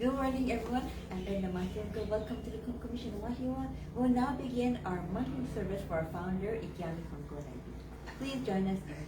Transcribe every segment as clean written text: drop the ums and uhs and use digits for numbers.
Good morning, everyone. I'm Edna Sensei. Welcome to the Konko Mission Wahiawa. We'll now begin our monthly service for our founder, Konko. Please join us in prayer.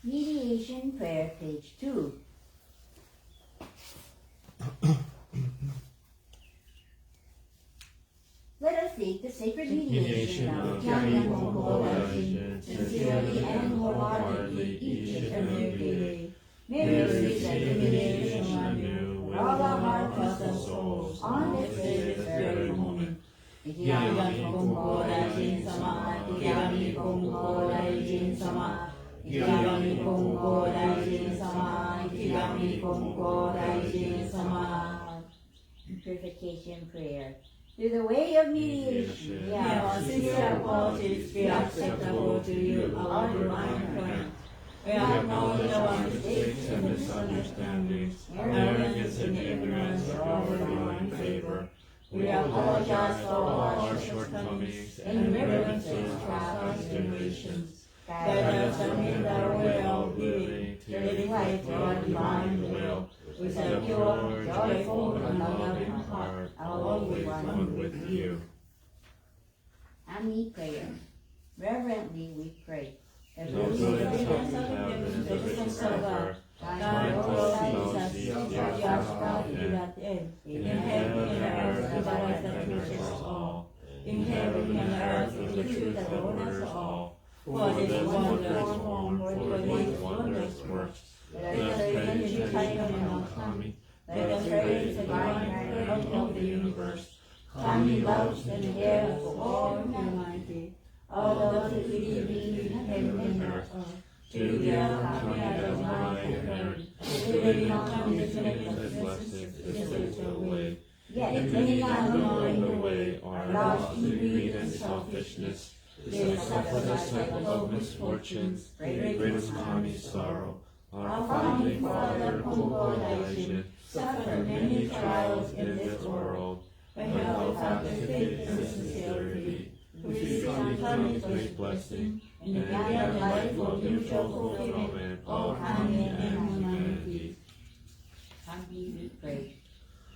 Mediation Prayer, page 2. Let us seek the sacred mediation of Konko, sincerely and wholeheartedly each and every day. May we seek the mediation anew with all our hearts and souls on this day, this very moment. Ikigami Konko Daijin Sama, Ikigami Konko Daijin Sama. Ikigami Konko Daijin Sama, Ikigami Konko Daijin Sama. Purification Prayer. Through the way of mediation, we have sincere apologies be acceptable to you, our divine friend. We acknowledge our mistakes and misunderstandings, arrogance and ignorance of our divine favor. We apologize for all our shortcomings and reverences to our generations. Guide us amid our way of living to live life to our divine will, with a pure, joyful, and loving heart, always one with you. Ami Prayer. Reverently we pray. That we will the goodness of heaven, the goodness of God, thy will is in heaven and earth is that which is all. In heaven and earth is the truth that orders all. For this wondrous form, for these wondrous works, let us praise the title of Kami. Let us praise the divine Lord of the universe. Kami loves and cares for all humanity, all those who believe in heaven and earth. To the Kami as a divine friend, living on Kami's spiritual way. Yet many unknowing the way are lost in greed and selfishness. They suffer the cycle of misfortunes, greatest Kami's sorrow. Our founding father, Konko Daijin, suffered many trials in this world, but held out his faith and sincerity, who seeks Kami's great blessing, and began a life of mutual fulfillment of Kami and humanity. Kami, we pray.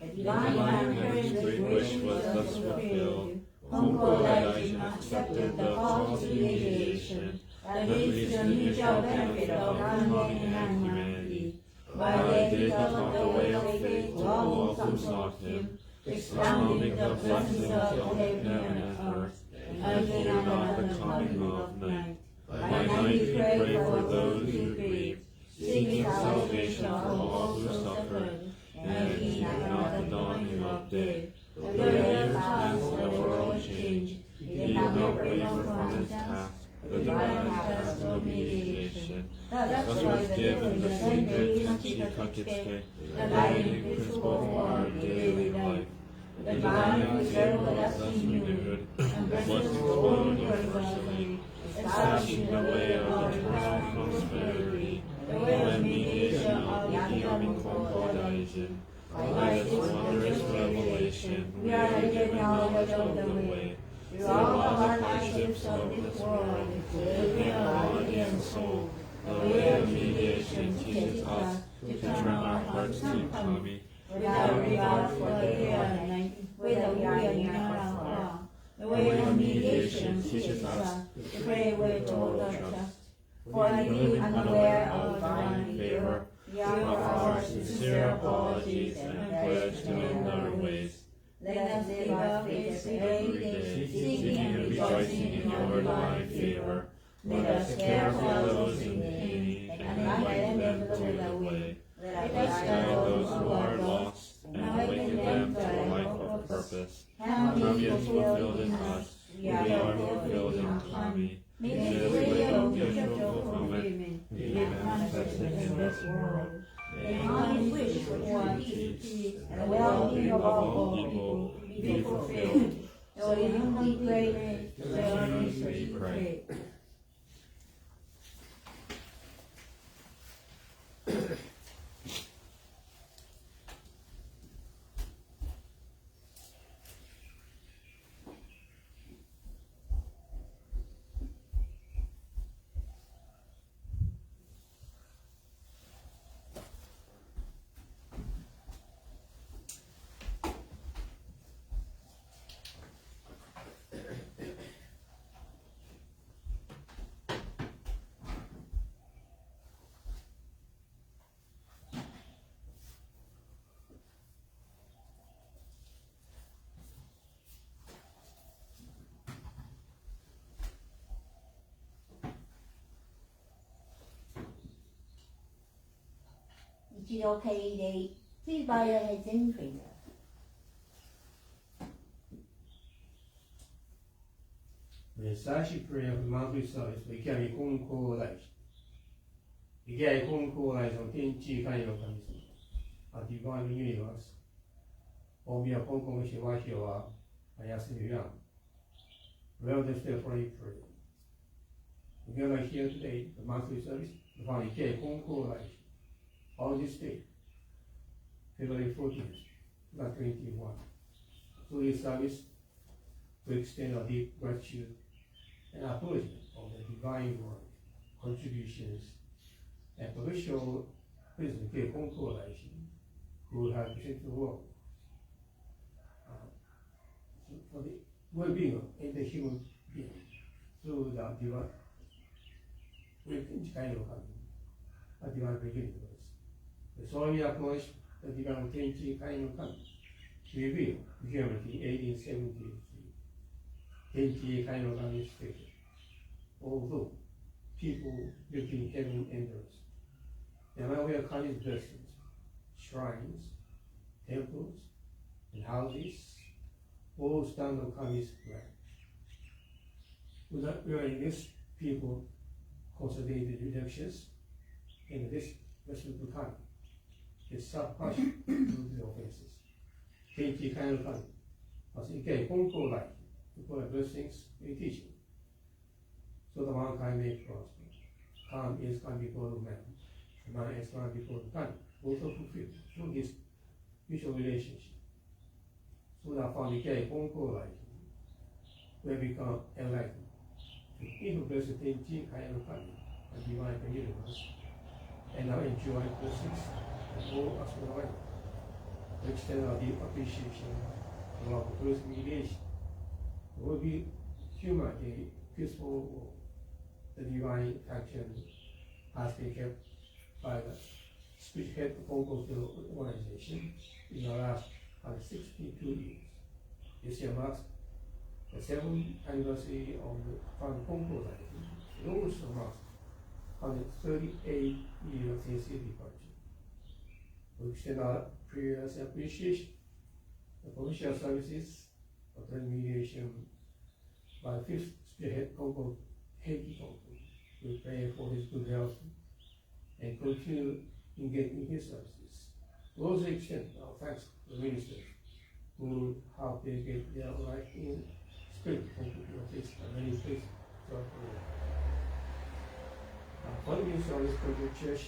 The divine great wish was thus fulfilled. Konko Daijin accepted the call to mediation that leads to the mutual benefit of Kami and humanity. By they developed the way of faith to all who sought him, expounding the blessings of heaven and earth, and giving out the coming of night. By night we pray for those who grieve, seeking salvation for all who suffer, and in the dawning of day. Though years pass and the world change, he will not waver from his task. The divine task of mediation. That's why the Senri Kakitsuke, the guiding principle for our daily life. The divine preserve us in good, and bless us all universally, establishing the way of eternal prosperity, the way of mediation of Yami Konko Daijin. By this wondrous revelation, we are given knowledge of the way. Through all of our hardships of this world, within our body and soul, the way of mediation teaches us to turn our hearts to Kami, without regard for the day or night, whether we are near or far. The way of mediation teaches us to pray with total trust. For being unaware of divine favor, we offer our sincere apologies and pledge to mend our ways. Let us live our faith every day, seeking and rejoicing in your divine favor. Let us care for those in pain and invite them to the way. Let us guide those who are lost and awaken them to a life of purpose. Kami is fulfilled in us, we are fulfilled in Kami. May the way of mutual fulfillment be manifested in this world. May Kami's wish for peace and the well-being of all people be fulfilled. So in whom we pray, so we pray. Is it okay, please bow your heads in prayer. Mensagem prayer of the monthly service, we carry Konko life. We carry Konko life on Tenchi kind of a divine universe. Or we are Konko Wahiawa, Wahiawa. Well, that's there for a prayer. We are here today, the monthly service, the Valley K Konko life. On this day, February 14th, 2021, through this service, we extend our deep gratitude and acknowledgement of the divine work, contributions, and provincial President K. Konko who have presented the world for the well-being of the human being through the divine, with kind of a divine beginning. So we acknowledge the divine Tenchi kind of coming. Revealed humanity 1873. Tenchi kind of coming state. Although people live in heaven and earth, and when we are Kami's blessings, shrines, temples, and houses, all stand on Kami's flag. Without wearing this, people consolidated redemptions in this vessel to Kami. It's subconscious to the offenses. Tenchi kind of Kami. As in K. Konko life, to put our blessings in teaching. So the mankind may prosper. Kami is Kami before the man. The man is Kami before the Kami. Both are fulfilled through this mutual relationship. So that from K. Konko life, we become enlightened. Even blessed Tenchi kind of Kami, a divine universe, and now enjoy blessings. All as well, to extend our deep appreciation of our close mediation. It will be human a peaceful world. The divine action has been kept by the spiritual head of Konko organization in the last 62 years. This year marks the 7th anniversary of the founding Konko. It also marks 138 years since his departure. We extend our prayers and appreciation the provincial services of the mediation by fifth spearhead Konko, Heiki Konko. We pray for his good health and continue engaging in his services. We also extend our thanks to the ministers who have dedicated their life in spirit and office and many places throughout the world. Following service for the church,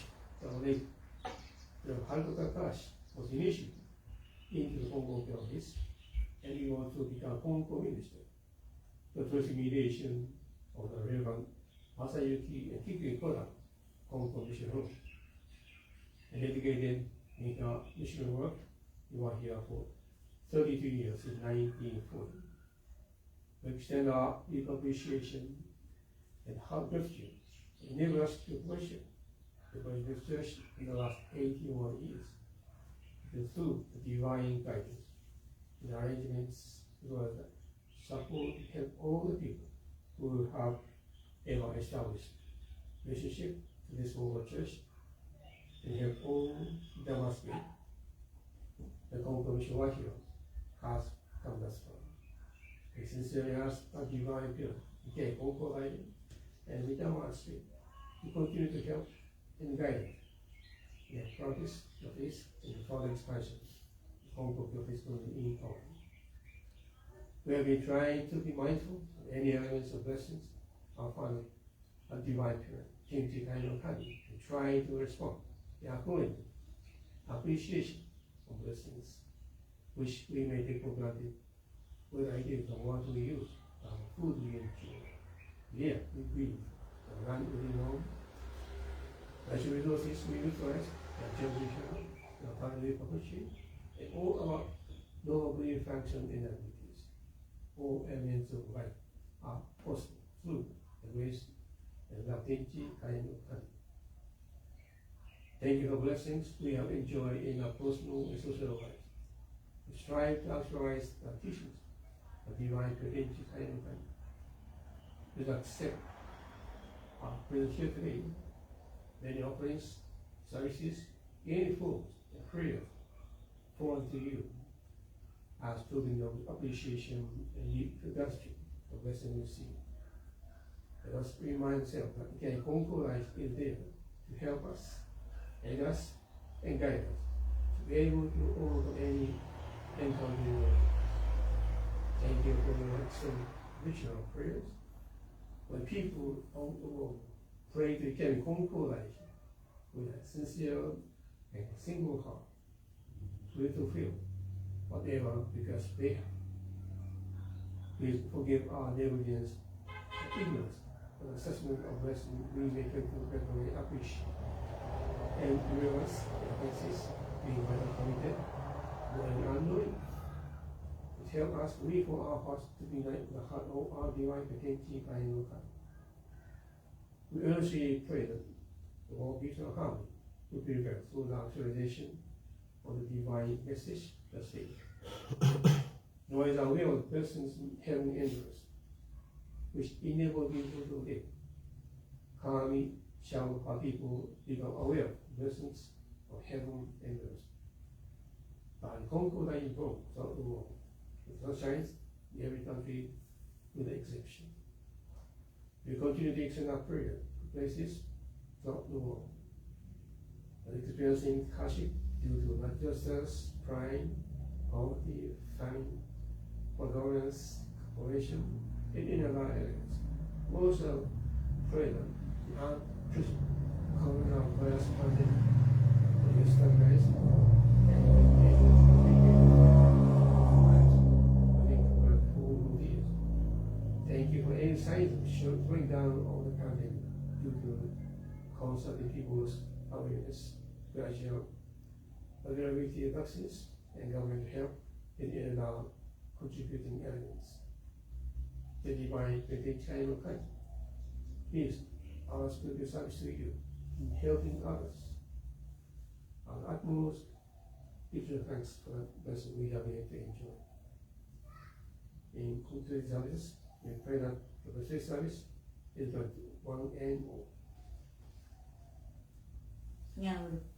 the Haruka Takashi was initiated into the Konko office, and he want to become Konko minister. The first mediation of the Reverend Masayuki and Kiki Koda, Konko mission home, and dedicated in mission work in Wahiawa for 32 years since 1940. We extend our deep appreciation and heart gratitude. Enable us to worship the Presbyterian Church in the last 81 years through the divine guidance in arrangements as well as support and help all the people who have ever established relationship to this whole church and help all that must be the Konko mission Wahiawa has come thus far. We sincerely ask our divine pillar, okay, Konko Light, and with our mastery, to continue to help and guide us in the progress of this and the further expansion of Konko office in power. We have been trying to be mindful of any elements of blessings our Father, our divine parent, Kimchi Kaino Kami, and trying to respond in acknowledgement, appreciation of blessings which we may take for granted, whether it is the water we use, the food we enjoy, the air we breathe, the land we live on, natural resources we utilize, the jobs we have, the family property, and all our noble function and activities. All elements of life are possible through the grace and love Tenchi Kaino Kami. Thank you for blessings we have enjoyed in our personal and social lives. We strive to actualize the teachings of divine Tenchi Kaino Kami. Please accept our presence here today, many offerings, services, any forms and prayers fall unto you as token of appreciation and gratitude for blessing we receive. Let us remind ourselves that again, Konko Life is there to help us, aid us, and guide us to be able to overcome any encounter in life. Thank you for your excellent vision of prayers. When people all the world pray to again Konko Life with a sincere and a single heart, we fulfill whatever because they have. Please forgive our negligence and ignorance for the assessment of blessing we may carefully appreciate. And reverse the offenses being well committed, knowing and unknowing. It help us reform our hearts to be like the heart of our divine Tenchi Kaino Kami. We earnestly pray that the world peace and harmony will prevail through the actualization of the divine message that says, nor is our will of persons in heaven and earth, which enable people to live. Kami shall our people become aware of the blessings of heaven and earth. But Konko Light in Rome throughout the world, the sun shines in every country with exception. We continue to extend our prayer to places throughout the world that are experiencing hardship due to not just thirst, crime, poverty, famine, poor governance, corruption, and in other areas. We also pray that the unprecedented coronavirus pandemic will be stabilized and within 4 years. Thank you for any signs of slowing down of the pandemic due to constant people's awareness, gradual availability of vaccines, and government help in our contributing elements. The divine Tenchi Kaino Kami, please allow us to be service to you in helping others. Our utmost gives you thanks for the blessing we have been able to enjoy. In concluding service, we pray that the birthday service is the one and all. にゃう。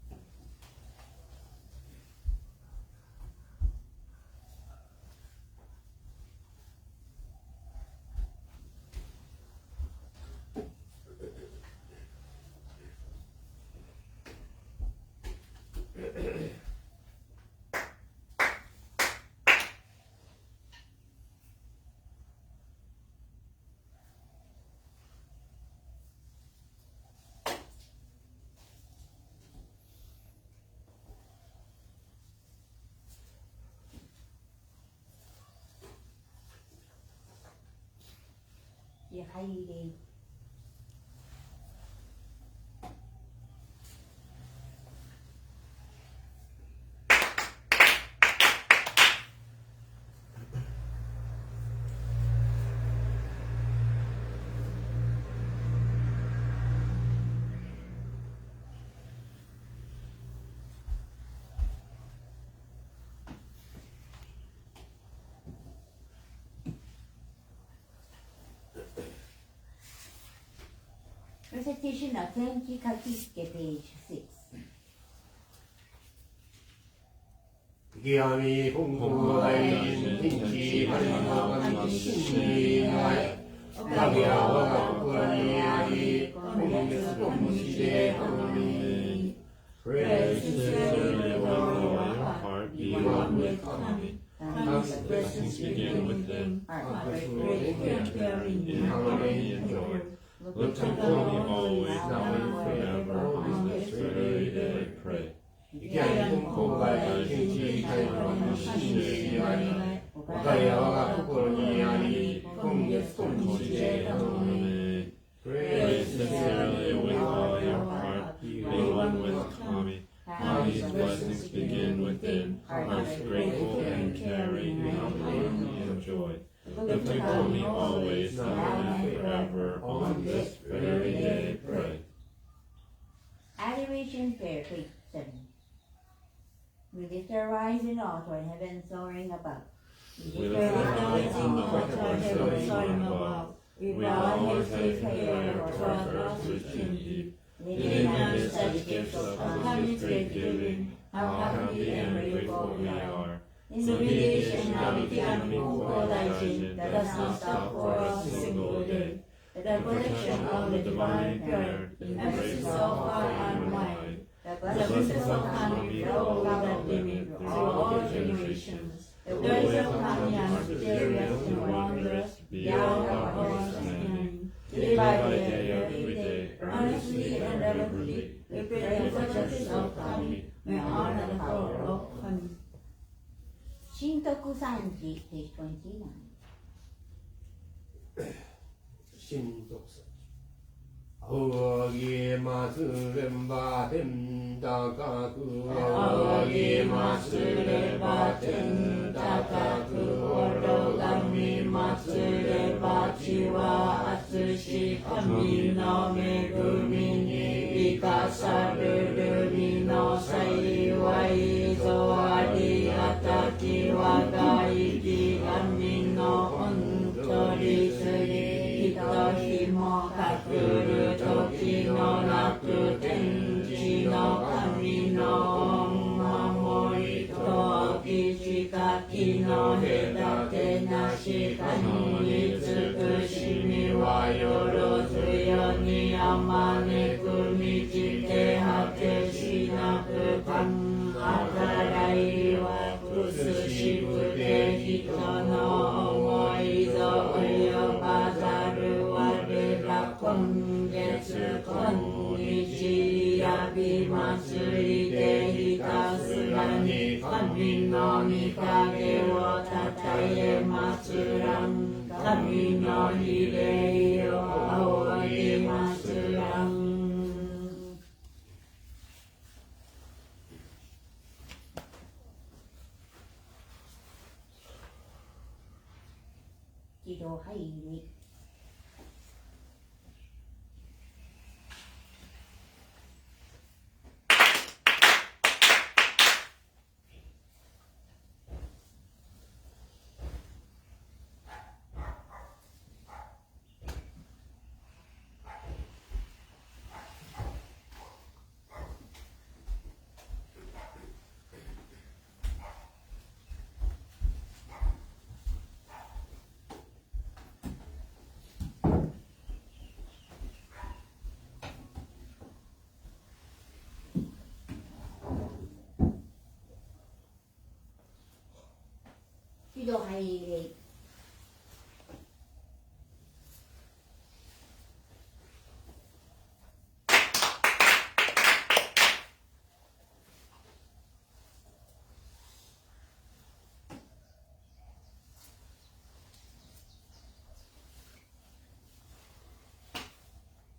いや、はいで。Recitation of Tenki Kakisuke, page 6. 池上本校大臣天地神の神真理前おかげは我が心にあり今月今日で神に Praise sincerely with all your heart, be one with God. Countless blessings begin within, heart great and caring, in harmony and joy. Look upon me always, now and forever, on this very day, pray. いきなり本校外天地神の真理前おかげは我が心にあり今月今日で神に Praise sincerely with all your heart, be one with Kami. Kami's blessings begin within, hearts grateful and caring, in harmony and joy. Look upon me always, now and forever, on this very day, pray. Adoration prayer, page 7. We lift our eyes in awe toward heaven soaring above. We lift our eyes in awe toward heaven soaring above. We bow our heads in prayer toward earth which in deep. Giving us such gifts of kindness great giving, how happy and grateful we are. In the mediation of Ikiyami Konko Daijin that does not stop for a single day. The protection of the divine parent embraces so far and wide. The blessings of Kami flow without limit through all generations. The ways of Kami are mysterious and wondrous, beyond our own understanding. Day by day, every day, earnestly and reverently, we pray for the justice of Kami. May honor the power of Kami. Shintoku Sanji, page 29. 新徳さん仰ぎますれば天高く仰ぎますれば天高く愚がみますれば地は厚し神の恵みに生かされる身の幸いぞありがたき我が生き神の本当に過ぎひとひもかくる時の楽天地の神の守りときしかきの隔てなし神に尽くしみはよろずよにあまねく道手果てしなく神計いはくすしくて人の思いぞ及ばざる我ら今月今日やび祭りでひたすらに神の御影をたたえ祭らん神の比例を仰ぎ祭らん喜怒拝礼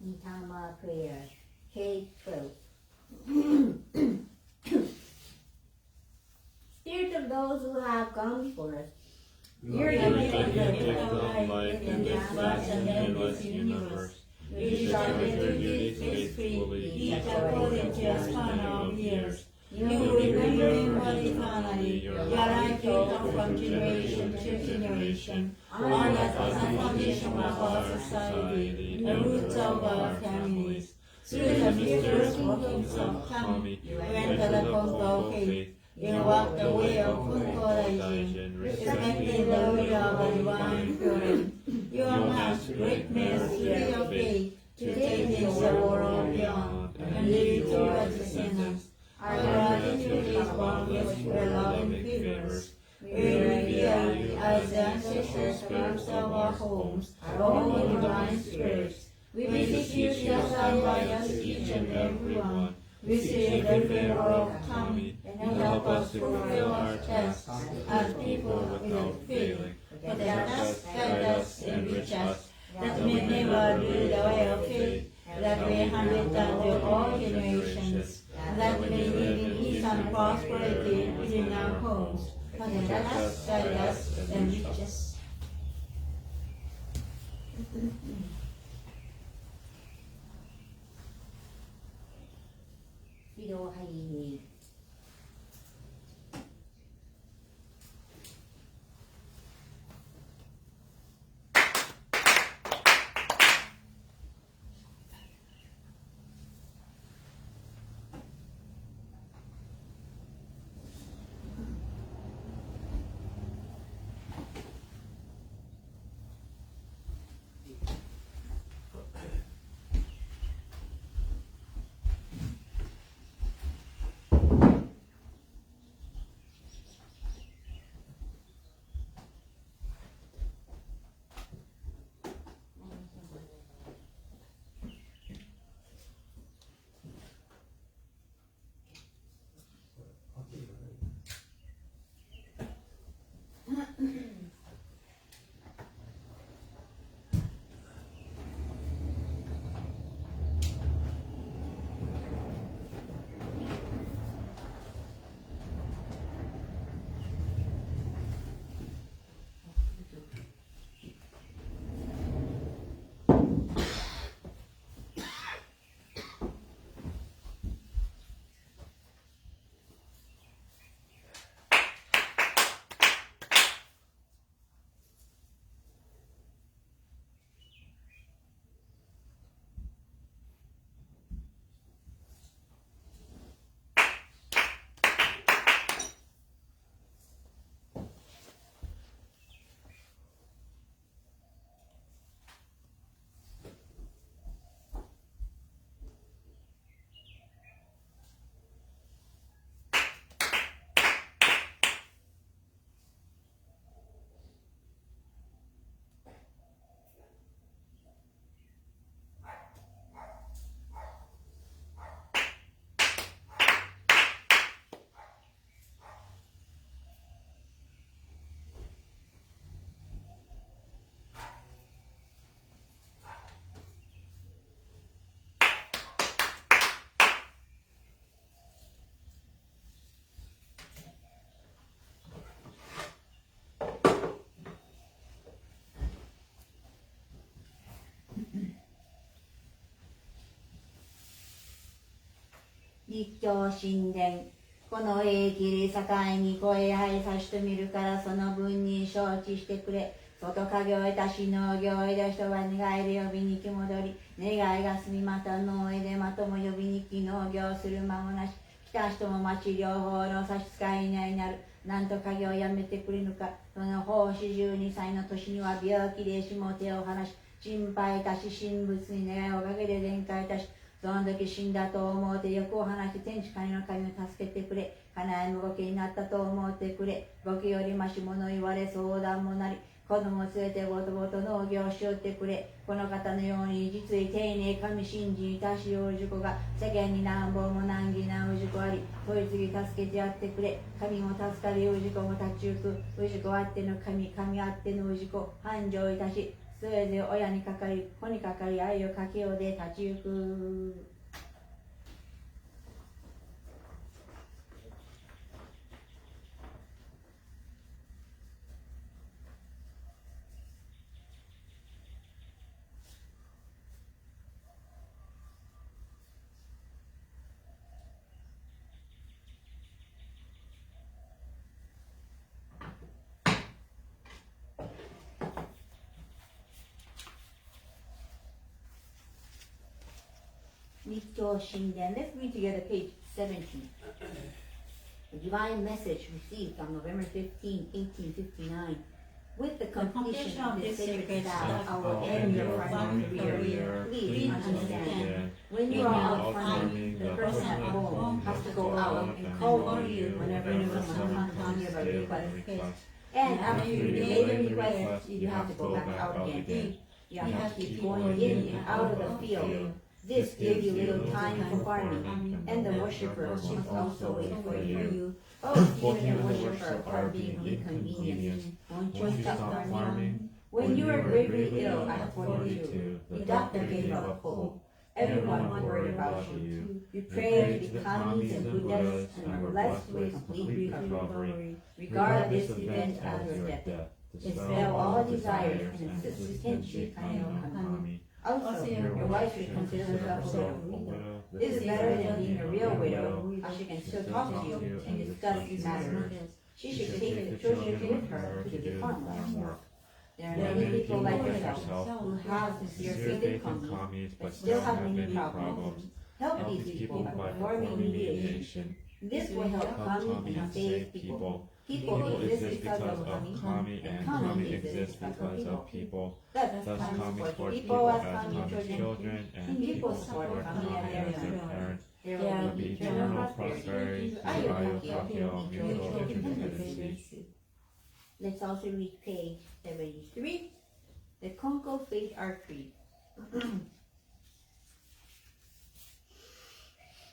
Nitama prayer. K12. Spirit of those who have gone before us, You're the gift of life in this vast and endless universe. We discharge your duties faithfully, each according to your span of years. You remember eternally your life taught from generation to generation, are as the foundation of our society, the roots of our families. Through the mysterious workings of Kami, you enter the Konko faith. You walk the way of Konko, respecting the will of the divine purity. You amassed great mercy of faith to take this the world beyond and lead to our descendants. Our gratitude is boundless for loving figures. We revere you as the ancestors spirits of our homes, our own divine spirits. We beseech you to stand by us, each and every one. Receive the favor of Kami, and help us fulfill our tasks as people without failing. Protect us, guide us, enrich us, that we never lose the way of faith, that we hand it down to all generations, and that we live in peace and prosperity within our homes. Protect us, guide us, enrich us.立教神殿。この縁切り境に声配さしと見るからその分に承知してくれ。外家業いたし農業いで人は願いで呼びに来戻り。願いが済みまた農へでまとも呼びに来農業する間もなし。来た人も町療法の差し支えいないなる。なんと家業をやめてくれぬか。その奉仕12歳の年には病気でしも手を離し。心配いたし神仏に願いをかけて伝会いたし。その時死んだと思うて欲を離して天地神の神を助けてくれ。家内もご気になったと思うてくれ。ご気よりましもの言われ相談もなり。子供を連れてごとごと農業しよってくれ。この方のように実に丁寧神信心いたしようじこが世間に何本も難儀なうじこあり。問い次助けてやってくれ。神も助かりうじこも立ち行く。うじこあっての神、神あってのうじこ繁盛いたし。それで親にかかり子にかかり愛をかけようで立ち行く。日教神殿. Let's read together page 17. A divine message received on November 15, 1859. With the completion of this sacred vow, I will end your farming career. Please understand, when you are out farming, the person at home has to go out and call on you whenever someone comes to give a request. And after you made a request, you have to go back out again. You have to keep going in and out of the field. This gives you little time for farming, and the worshippers must also wait for you. Both you and the worshipper are being inconvenienced. Won't you stop farming? When you were gravely ill at 42, the doctor gave up hope. Everyone worried about you. You prayed to the kamis and Buddhas and were blessed with complete recovery. Regard this event as your death. Dispel all desires and substantiate kami. Also, your wife should consider herself a widow. This is better than being a real widow, as she can still talk to you and discuss these matters. She should take the children with her to the farm. There are many people like yourself who have sincere faith in kami, but still have many problems. Help these people by performing mediation. This will help kami and save people. People exist because of kami, and kami exists because of people. Thus, kami supports people as kami children, and people support kami as their parents. There will be eternal prosperity through Wahiawa mutual dependency. Let's also read page 73, the Konko Faith Art Creed.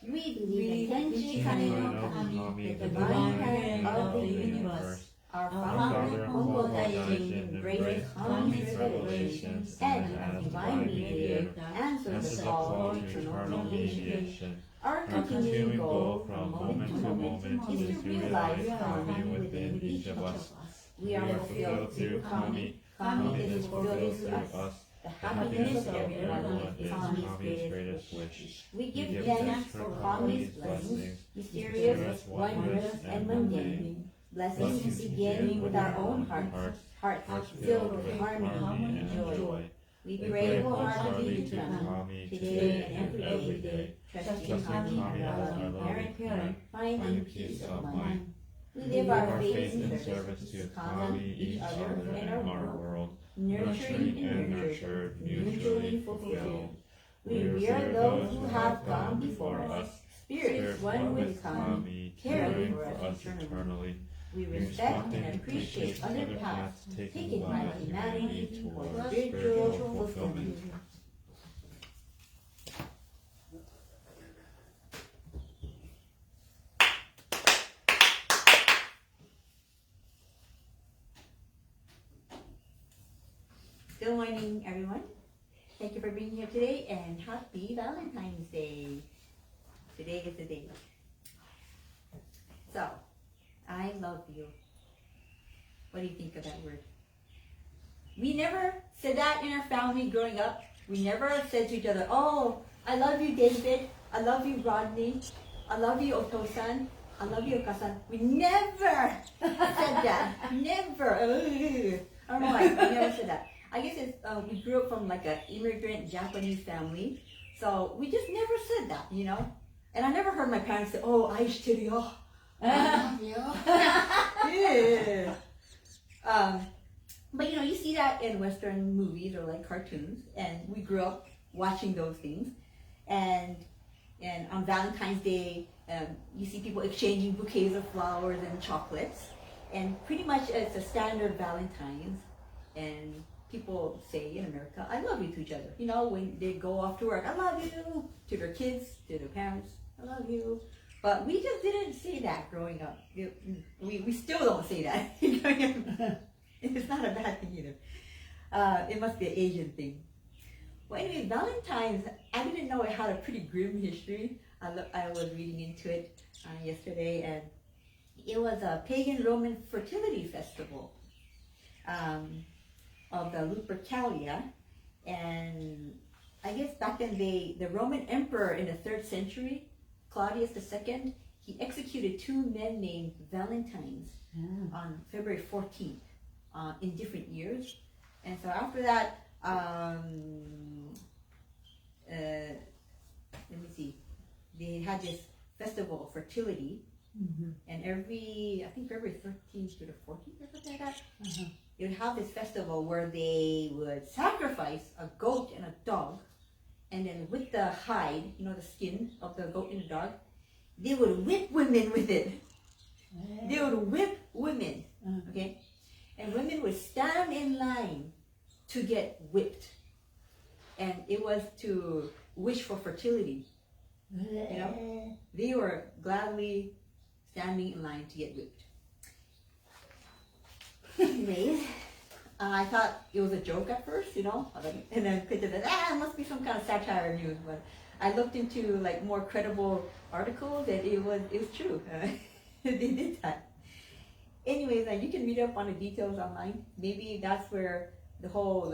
We believe in Tenchi Kane no Kami, the divine parent of the universe. Our founder, Konko Daijin, embraces Kami's revelations and as divine mediator answers the call to eternal mediation. Our continuing goal from moment to moment is to realize Kami within each of us. We are fulfilled through Kami. Kami is fulfilled through us. The happiness of everyone is Kami's greatest wish. We give thanks for Kami's blessings, mysterious, wondrous, and mundane. Blessings begin with our own hearts filled with harmony and joy. We pray wholeheartedly to Kami today and every day, trusting Kami as our loving parent, finding peace of mind. We live our faith in service to Kami, each other, and our world, nurturing and nurtured, mutually fulfilled. We revere those who have gone before us, spirits one with Kami, caring for us eternally. We respect and appreciate other paths taken by humanity toward spiritual fulfillment. Good morning, everyone. Thank you for being here today, and happy Valentine's Day. Today is the day. So, I love you. What do you think of that word? We never said that in our family growing up. We never said to each other, oh, I love you, David. I love you, Rodney. I love you, Otosan. I love you, Okasan. We never said that. Never. I don't know why. We never said that. I guess it's, we grew up from like an immigrant Japanese family. So we just never said that, you know? And I never heard my parents say, oh, aishiteru yo. Yeah. But you know, you see that in Western movies or like cartoons, and we grew up watching those things. And on Valentine's Day, you see people exchanging bouquets of flowers and chocolates. And pretty much it's a standard Valentine's. And people say in America, I love you to each other. You know, when they go off to work, I love you to their kids, to their parents, I love you. But we just didn't say that growing up. We still don't say that. It's not a bad thing either. It must be an Asian thing. Well, anyway, Valentine's, I didn't know it had a pretty grim history. I was reading into it yesterday, and it was a pagan Roman fertility festival of the Lupercalia. And I guess back then the Roman emperor in the 3rd century, Claudius II, he executed 2 men named Valentines on February 14th in different years. And so after that, let me see, they had this festival of fertility, and I think February 13th to the 14th or something like that, they would have this festival where they would sacrifice a goat and a dog, and then with the hide, the skin of the goat and the dog, they would whip women with it. They would whip women, okay? And women would stand in line to get whipped. And it was to wish for fertility. They were gladly standing in line to get whipped. Anyways, I thought it was a joke at first, and then I said, it must be some kind of satire news. But I looked into more credible articles, and it was true. They did that. Anyways, you can read up on the details online. Maybe that's where the whole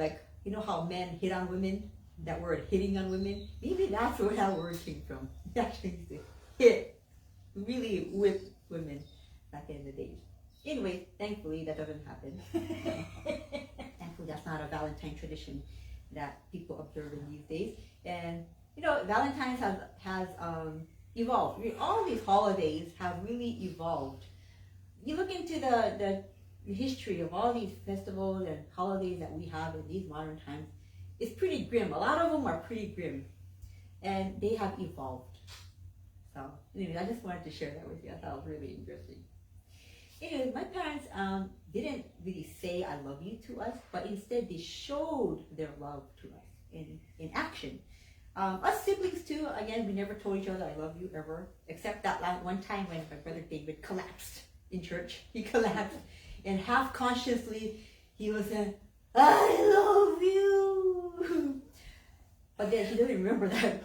how men hit on women. That word hitting on women. Maybe that's where that word came from. It actually used to hit, really whip women back in the days. Anyway, thankfully that doesn't happen. Thankfully that's not a Valentine tradition that people observe in these days. And Valentine's has evolved. All these holidays have really evolved. You look into the history of all these festivals and holidays that we have in these modern times. It's pretty grim. A lot of them are pretty grim, and they have evolved. So, anyway, I just wanted to share that with you. I thought it was really interesting. Anyway, my parents didn't really say "I love you" to us, but instead they showed their love to us in action. Us siblings too. Again, we never told each other "I love you" ever, except that one time when my brother David collapsed in church. He collapsed, and half consciously he was saying, "I love you." But then he doesn't remember that.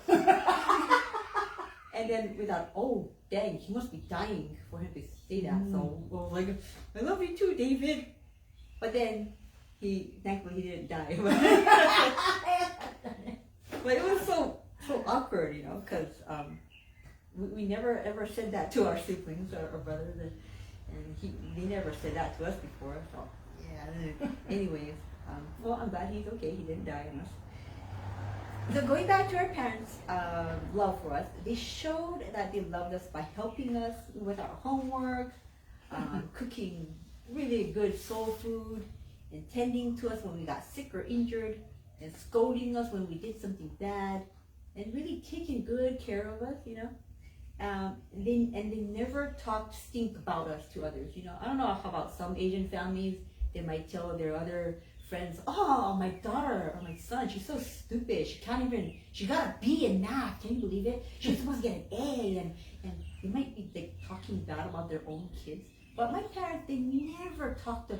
And then we thought, oh dang, he must be dying for him to say that. So we were like, I love you too, David. But then thankfully he didn't die. But it was so awkward, because we never ever said that to our siblings or brothers, and they never said that to us before. So yeah. Anyways, well, I'm glad he's okay. He didn't die on us. So going back to our parents' love for us, they showed that they loved us by helping us with our homework, cooking really good soul food, and tending to us when we got sick or injured, and scolding us when we did something bad, and really taking good care of us, And they never talked stink about us to others, I don't know how about some Asian families. They might tell their other friends, oh, my daughter or my son, she's so stupid. She got a B in math. Can you believe it? She's supposed to get an A. And they might be talking bad about their own kids. But my parents, they never talked bad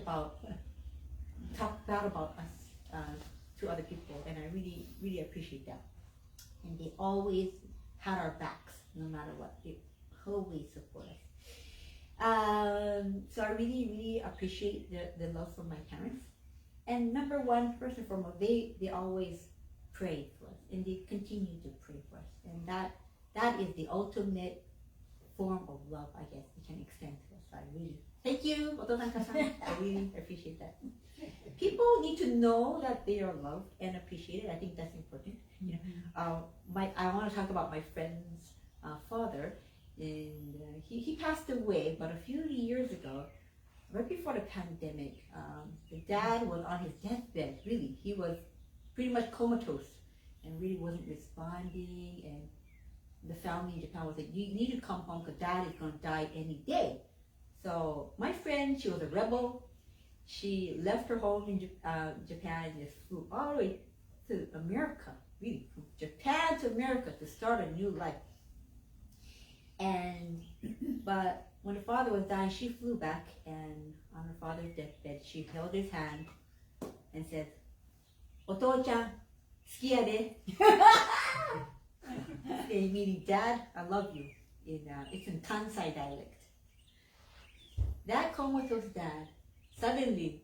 about us to other people. And I really, really appreciate that. And they always had our backs, no matter what. They always support us. So I really, really appreciate the love from my parents. And number one, first and foremost, they always pray for us, and they continue to pray for us. And that is the ultimate form of love, I guess, we can extend to us. I really thank you, Otosan-kasan. I really appreciate that. People need to know that they are loved and appreciated. I think that's important. I want to talk about my friend's father. And he passed away, but a few years ago, right before the pandemic, the dad was on his deathbed. Really, he was pretty much comatose and really wasn't responding. And the family in Japan was like, "You need to come home because Dad is going to die any day." So my friend, she was a rebel. She left her home in Japan and just flew all the way to America. Really, from Japan to America to start a new life. But when her father was dying, she flew back, and on her father's deathbed, she held his hand and said, お父ちゃん、好きやで. Meaning, Dad, I love you. It's in Kansai dialect. That comatose dad suddenly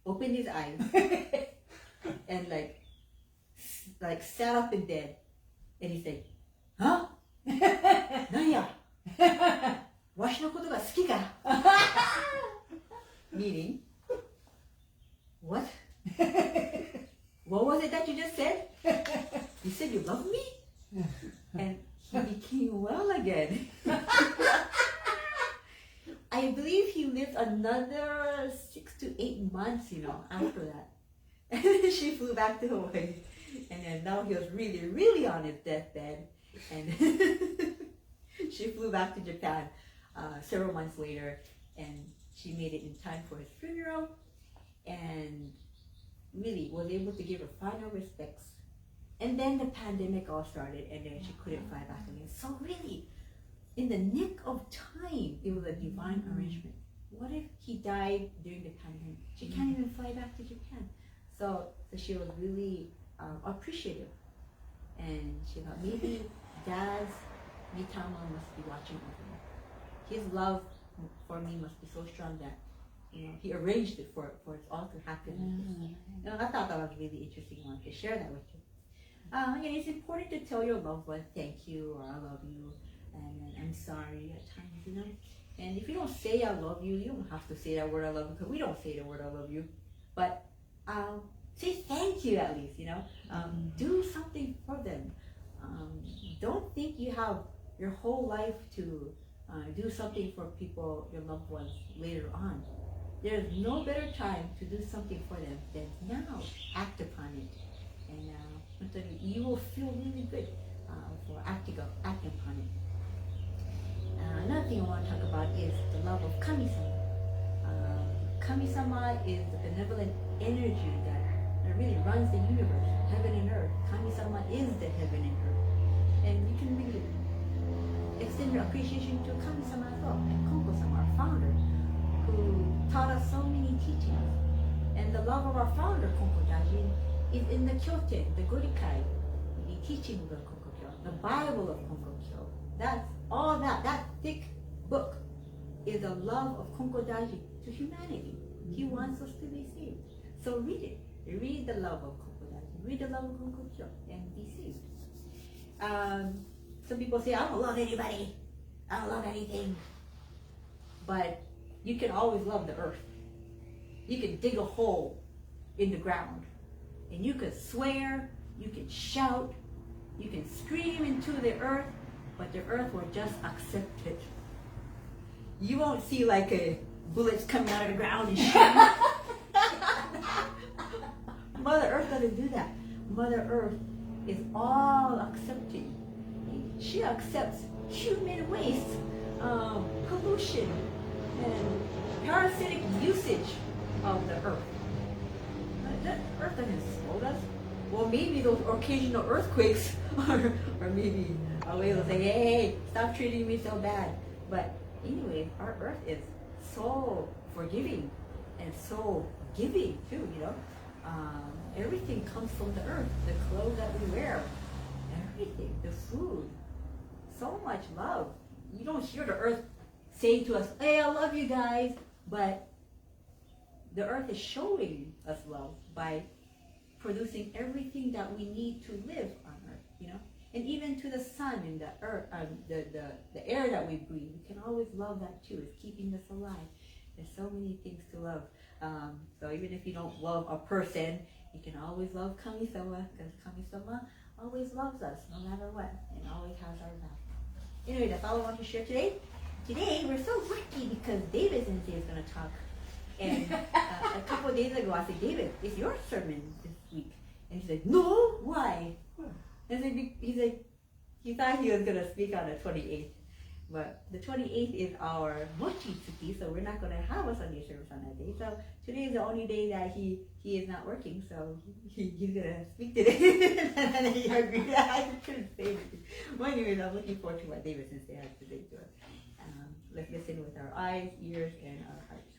opened his eyes and like sat up in bed, and he said, "Huh? なんや? わしのことが好きか?" Meaning, what? What was it that you just said? You said you love me? And he became well again. I believe he lived another 6 to 8 months, after that. And then she flew back to Hawaii. And then now he was really, really on his deathbed. And she flew back to Japan several months later. And she made it in time for his funeral. And really was able to give her final respects. And then the pandemic all started, and then she couldn't fly back again. So really, in the nick of time, it was a divine arrangement. What if he died during the pandemic? She can't even fly back to Japan. So she was really appreciative. And she thought, maybe Dad's Mitama must be watching over me. His love for me must be so strong that he arranged it for it all to happen like this. I thought that was really interesting. I wanted to share that with you. It's important to tell your loved one thank you or I love you and I'm sorry at times, And if you don't say I love you, you don't have to say that word I love you, because we don't say the word I love you. But say thank you at least, do something for them. Don't think you have your whole life to do something for people, your loved ones, later on. There's no better time to do something for them than now. Act upon it. And you will feel really good for acting upon it. Another thing I want to talk about is the love of Kami-sama. Kami-sama is the benevolent energy that really runs the universe, heaven and earth. Kami-sama is the heaven and earth. And you can really extend your appreciation to Kami-sama as well, and Konko-sama, our founder, who taught us so many teachings. And the love of our founder, Konko Dajin, is in the Kyoten, the Gorikai, the teaching of Konko-kyo, the Bible of Konko-kyo. That's all that thick book is the love of Konko Daji to humanity. He wants us to be saved. So read it. Read the love of Konko Daji. Read the love of Konko-kyo and be saved. Some people say, I don't love anybody. I don't love anything. But you can always love the earth. You can dig a hole in the ground. And you can swear, you can shout, you can scream into the earth, but the earth will just accept it. You won't see like bullets coming out of the ground and shooting. Mother Earth doesn't do that. Mother Earth is all accepting. She accepts human waste, pollution, and parasitic usage of the earth. The earth doesn't scold us. Well, maybe those occasional earthquakes are maybe a way to say, hey, stop treating me so bad. But anyway, our earth is so forgiving and so giving too, Everything comes from the earth. The clothes that we wear, everything, the food, so much love. You don't hear the earth saying to us, hey, I love you guys, but the earth is showing us love by producing everything that we need to live on earth, And even to the sun and the earth, the air that we breathe, we can always love that too. It's keeping us alive. There's so many things to love. So even if you don't love a person, you can always love Kami-sama, because Kami-sama always loves us no matter what, and always has our back. Anyway, that's all I want to share today. Today, we're so lucky because David Sensei is going to talk. And a couple of days ago, I said, David, it's your sermon this week. And he said, no, why? And he thought he was going to speak on the 28th. But the 28th is our Mochitsuki, so we're not going to have a Sunday service on that day. So today is the only day that he is not working, so he's going to speak today. And he agreed. I couldn't say anything. Well, anyways, I'm looking forward to what David Sensei has to say to us. Let's listen with our eyes, ears, and our hearts.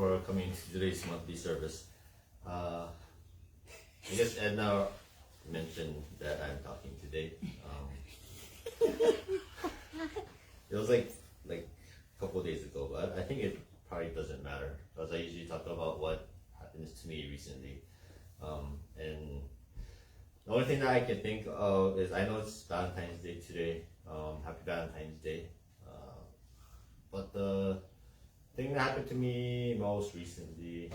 for coming to today's monthly service. I guess Edna mentioned that I'm talking today. It was like a couple of days ago, but I think it probably doesn't matter because I usually talk about what happens to me recently. And the only thing that I can think of is I know it's Valentine's Day today. Happy Valentine's Day. But the thing that happened to me most recently,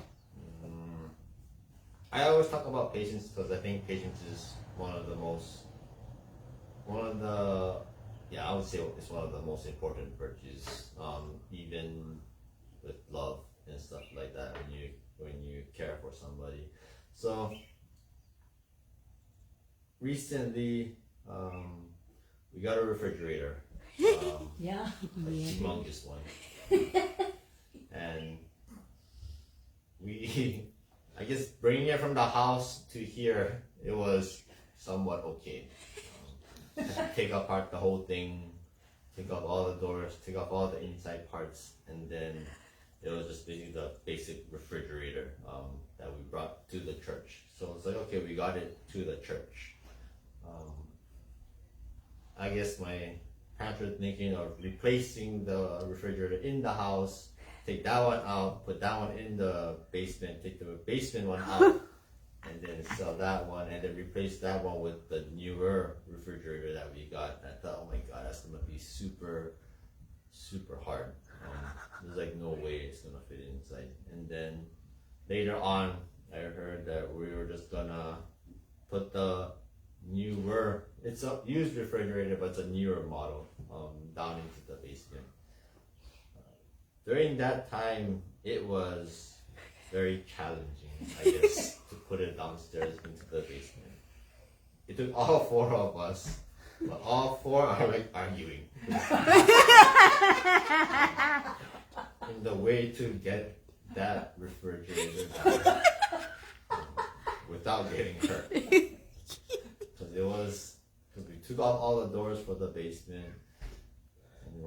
I always talk about patience because I think patience is I would say it's one of the most important virtues, even with love and stuff like that when you care for somebody. So recently, we got a refrigerator, Yeah. a humongous one, and I guess bringing it from the house to here, it was somewhat okay. Take apart the whole thing, take off all the doors, take off all the inside parts, and then it was just basically the basic refrigerator that we brought to the church. So it's like, okay, we got it to the church. I guess my parents were thinking of replacing the refrigerator in the house, take that one out, put that one in the basement, take the basement one out, and then sell that one, and then replace that one with the newer refrigerator that we got. I thought, oh my god, that's gonna be super, super hard. There's like no way it's gonna fit inside. And then later on, I heard that we were just gonna put the newer, it's a used refrigerator, but it's a newer model, down into the basement. During that time, it was very challenging, I guess, to put it downstairs into the basement. It took all four of us, but all four are like arguing in the way to get that refrigerator down without getting hurt. Because we took off all the doors for the basement, and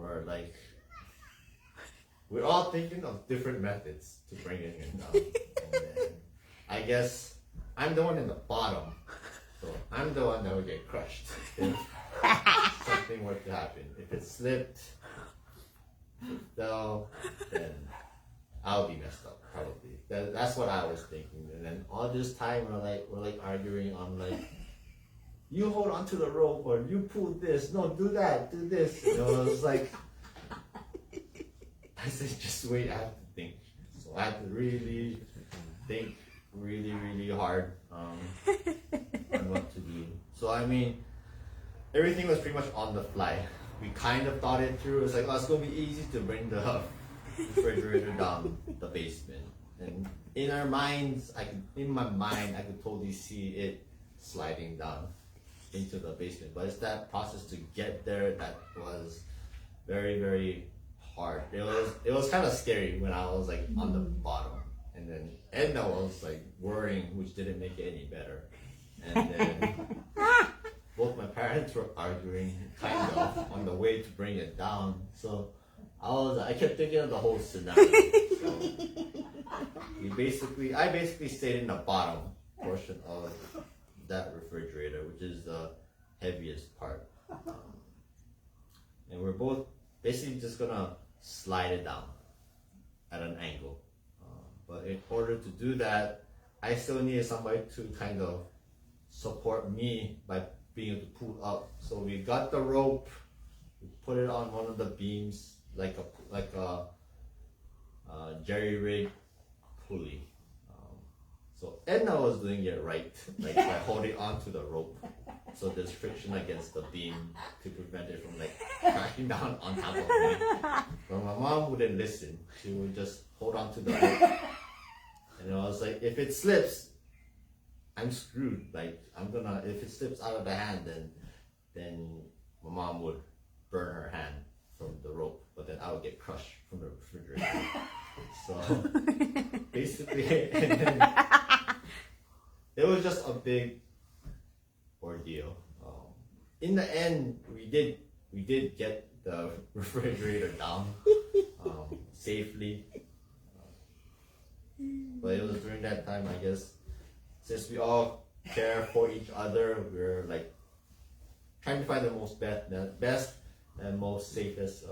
we're all thinking of different methods to bring it down. And then I guess I'm the one in the bottom, so I'm the one that would get crushed if something were to happen. If it slipped, if it fell, then I'll be messed up probably. That's what I was thinking. And then all this time we're arguing on you hold on to the rope, or you pull this, no, do that, do this. You know, it was like, I said, just wait, I have to think. So I had to really think really, really hard on what to do. So I mean, everything was pretty much on the fly. We kind of thought it through. It's like, oh, it's going to be easy to bring the refrigerator down the basement. And in my mind, I could totally see it sliding down into the basement, but it's that process to get there that was very, very hard. It was kind of scary when I was on the bottom, and then Edna was worrying, which didn't make it any better. And then both my parents were arguing kind of on the way to bring it down. So I kept thinking of the whole scenario. So I basically stayed in the bottom portion of that refrigerator, which is the heaviest part, and we're both basically just gonna slide it down at an angle, but in order to do that, I still needed somebody to kind of support me by being able to pull up. So we got the rope, we put it on one of the beams like a jerry rig pulley. So Edna was doing it right, by holding onto the rope, so there's friction against the beam to prevent it from crashing down on top of me. But my mom wouldn't listen; she would just hold onto the rope, and I was like, if it slips, I'm screwed. If it slips out of the hand, then my mom would burn her hand from the rope, but then I would get crushed from the refrigerator. So basically, and then it was just a big ordeal. In the end, we did get the refrigerator down safely. But it was during that time, I guess, since we all care for each other, we're like trying to find the best and most safest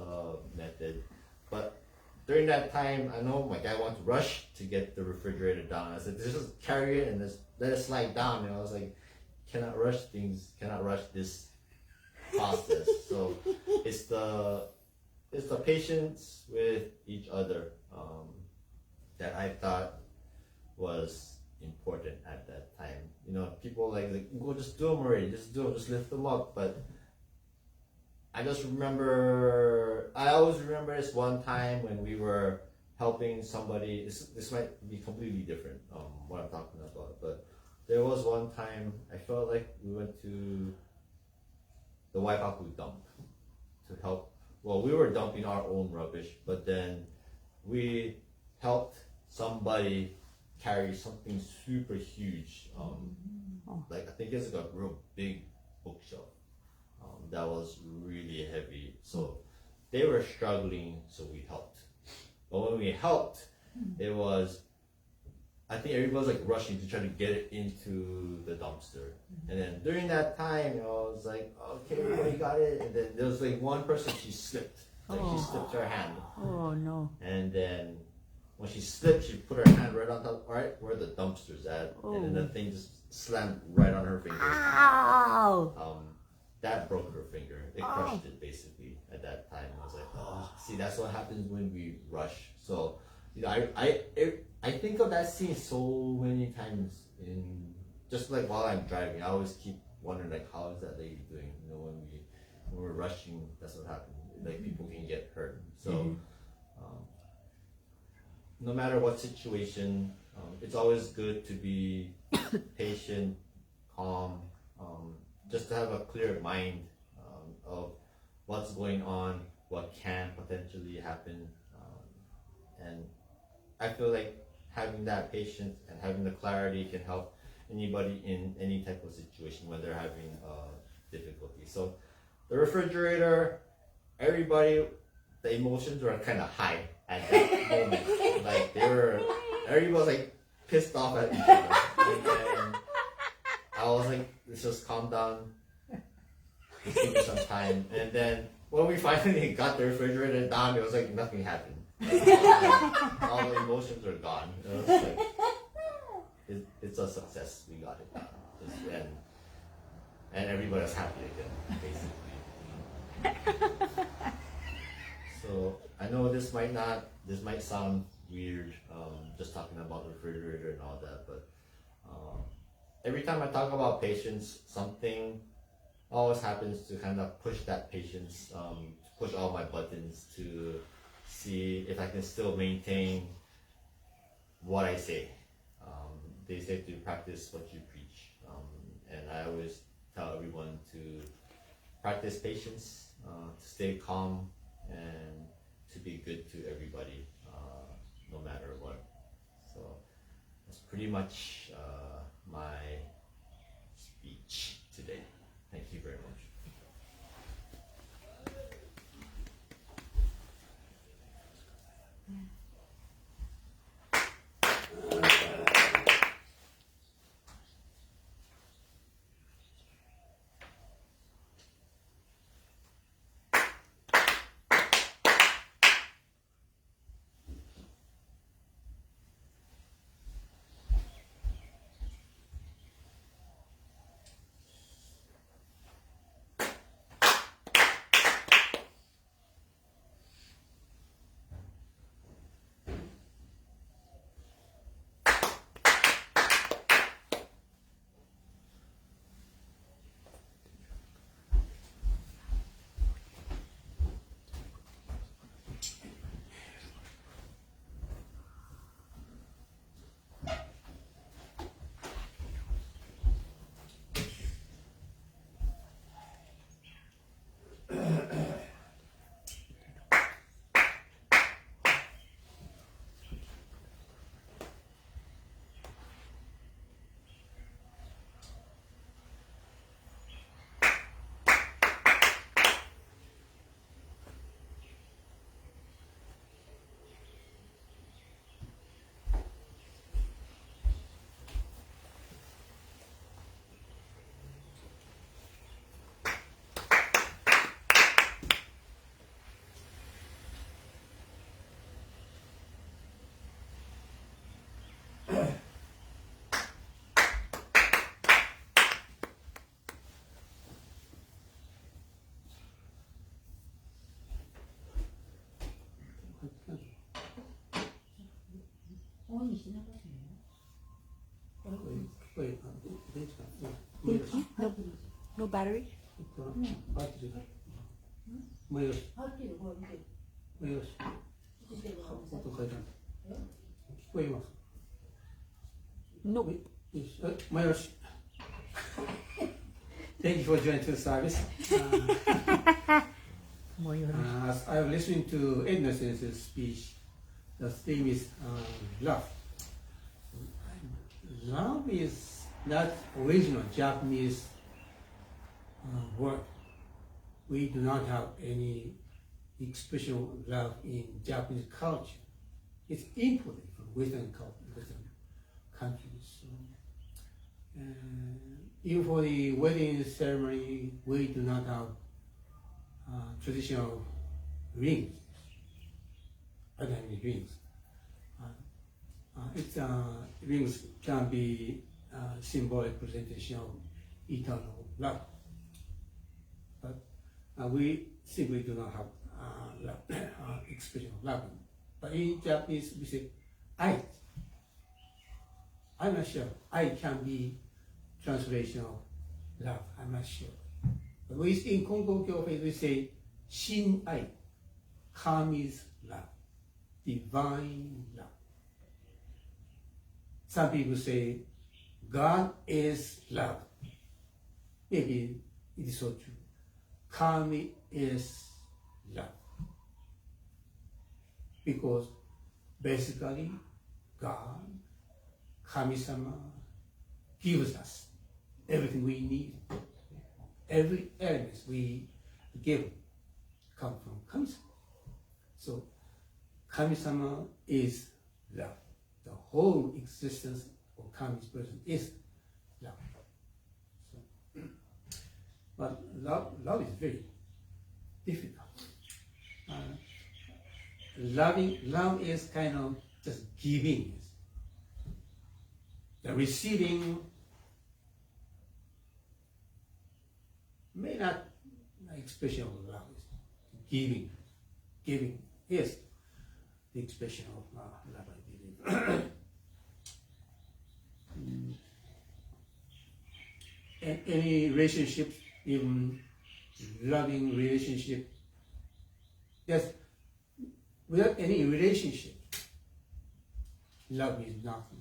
method. But during that time, I know my guy wanted to rush to get the refrigerator down. I said, just carry it and just let it slide down. And I was like, cannot rush things, cannot rush this process. So it's the patience with each other that I thought was important at that time. You know, people like go just do them already, just do them, just lift them up. But I always remember this one time when we were helping somebody. This might be completely different what I'm talking about, but there was one time I felt like we went to the Wahiawa dump to help. Well, we were dumping our own rubbish, but then we helped somebody carry something super huge. Like I think it's like a real big bookshelf that was really heavy. So they were struggling, so we helped. But when we helped, it was, I think everybody was like rushing to try to get it into the dumpster. And then during that time, you know, I was like, okay, everybody got it. And then there was like one person, she slipped. Like she slipped her hand. Oh no. And then when she slipped, she put her hand right on top, right where the dumpster's at. And then the thing just slammed right on her finger. Ow! That broke her finger. It crushed it basically at that time. I was like, oh, see, that's what happens when we rush. So, you know, I think of that scene so many times in just like while I'm driving. I always keep wondering like, how is that lady doing? You know, when we're rushing, that's what happens. Like people can get hurt. So, no matter what situation, it's always good to be patient, calm, just to have a clear mind of what's going on, what can potentially happen, and I feel like having that patience and having the clarity can help anybody in any type of situation when they're having difficulty. So the refrigerator, everybody, the emotions were kind of high at that moment. Like everybody was like pissed off at each other. And then I was like, let's just calm down. Let's give it some time. And then when we finally got the refrigerator down, it was like nothing happened. Like, all the emotions are gone. It was like, it's a success. We got it done. And everybody was happy again, basically. So I know this might sound weird, just talking about the refrigerator and all that, but every time I talk about patience, something always happens to kind of push that patience, push all my buttons to see if I can still maintain what I say. They say to practice what you preach, and I always tell everyone to practice patience, to stay calm, and to be good to everybody, no matter what. So that's pretty much my speech today. Thank you very much. オンにしてなかったよ。これ電池かな。電池 No battery? バッテリー。もうよし。入ってる、これ見て。もうよし。音書いてある。聞こえます。 No. よし。もうよし。Thank you for joining the service. As I was listening to Edna Sensei's speech, the theme is love. Love is not original Japanese word. We do not have any expression of love in Japanese culture. It's imported from Western countries. So, even for the wedding ceremony, we do not have traditional rings. I don't have any rings. Rings can be symbolic representation of eternal love. But we simply do not have expression of love. But in Japanese, we say, I. I'm not sure. I can be translation of love. I'm not sure. But in Konko Kyokai, we say, Shin Ai. Kami's love. Divine love. Some people say, God is love. Maybe it is so true. Kami is love. Because basically, God, Kami-sama, gives us everything we need. Every element we give come from Kami-sama. So, Kami-sama is love. The whole existence of Kami's person is love. So, but love is very difficult. Love is kind of just giving. The receiving may not expression of love. Giving is the expression of love, I believe. Any relationship, even loving relationship, yes, without any relationship, love is nothing.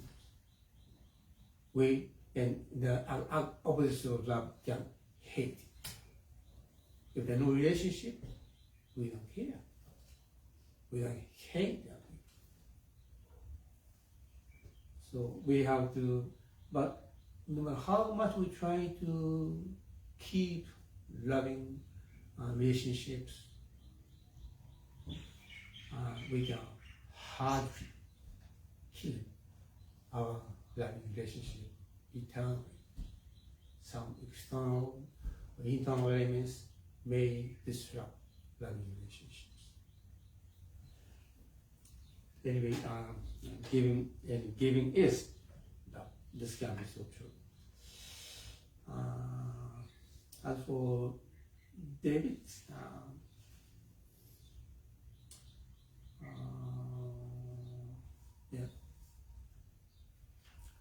And the opposite of love can hate. If there's no relationship, we don't care. We don't hate them. So we have to, but no matter how much we try to keep loving relationships, we can hardly keep our loving relationship eternally. Some external or internal elements may disrupt loving relationships. Anyway, giving is love. This can be so true. As for David,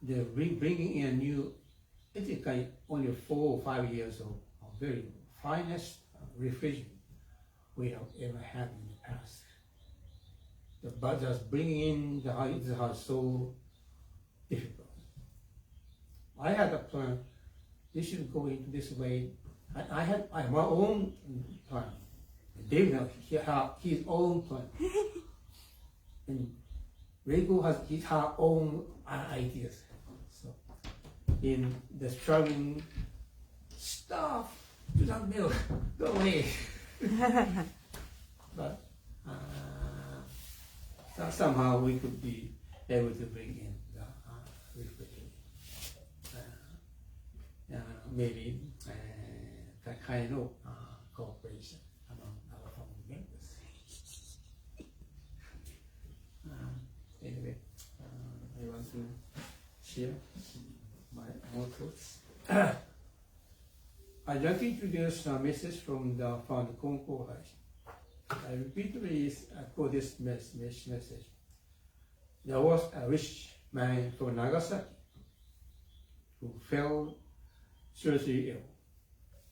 they're bringing in a new, I think only 4 or 5 years of very finest refrigerant we have ever had in the past. But just bringing in the house so difficult. I had a plan. This should go into this way. I had my own plan. David had his own plan. And Reiko has her own ideas. So, in the struggling stuff, do not milk, go away. But somehow we could be able to bring in the refrigerator. Maybe kind of cooperation among our family members. Anyway, I want to share my own thoughts. I'd like to introduce a message from the founder Konko. I repeatedly quote this message. there was a rich man from Nagasaki who fell seriously ill.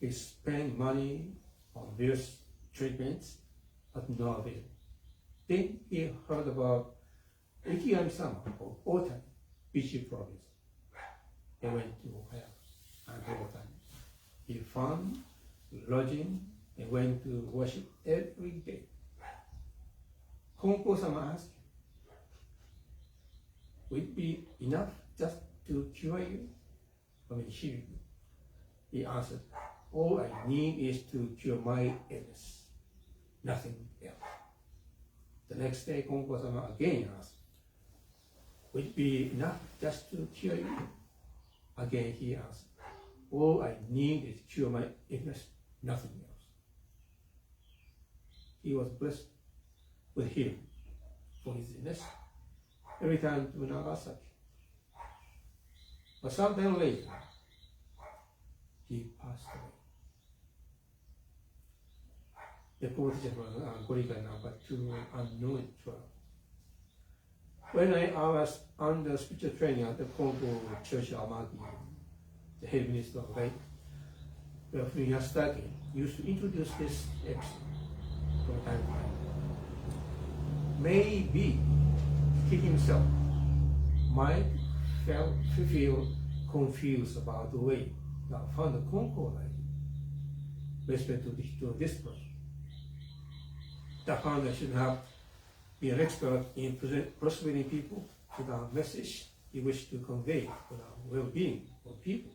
He spent money on various treatments, but no avail. Then he heard about Ikigami-sama of Otai, Bichi province. He went to Wahiawa and Otai. He found lodging and went to worship every day. Konko-sama asked him, would it be enough just to cure you? Heal you? He answered, all I need is to cure my illness, nothing else. The next day, Konko-sama again asked, would it be enough just to cure you? Again he answered, all I need is to cure my illness, nothing else. He was blessed with healing for his illness. He returned to Nagasaki. But sometime later, he passed away. The quotation was Gorika number 2, unknown 12. When I was under spiritual training at the Konko Church Amagi, the head minister of Light, Wahiawa used to introduce this episode from time to time. Maybe he himself might feel confused about the way that found the Konko life with respect to this person. The founder should have been an expert in persuading people to the message he wished to convey for the well-being of people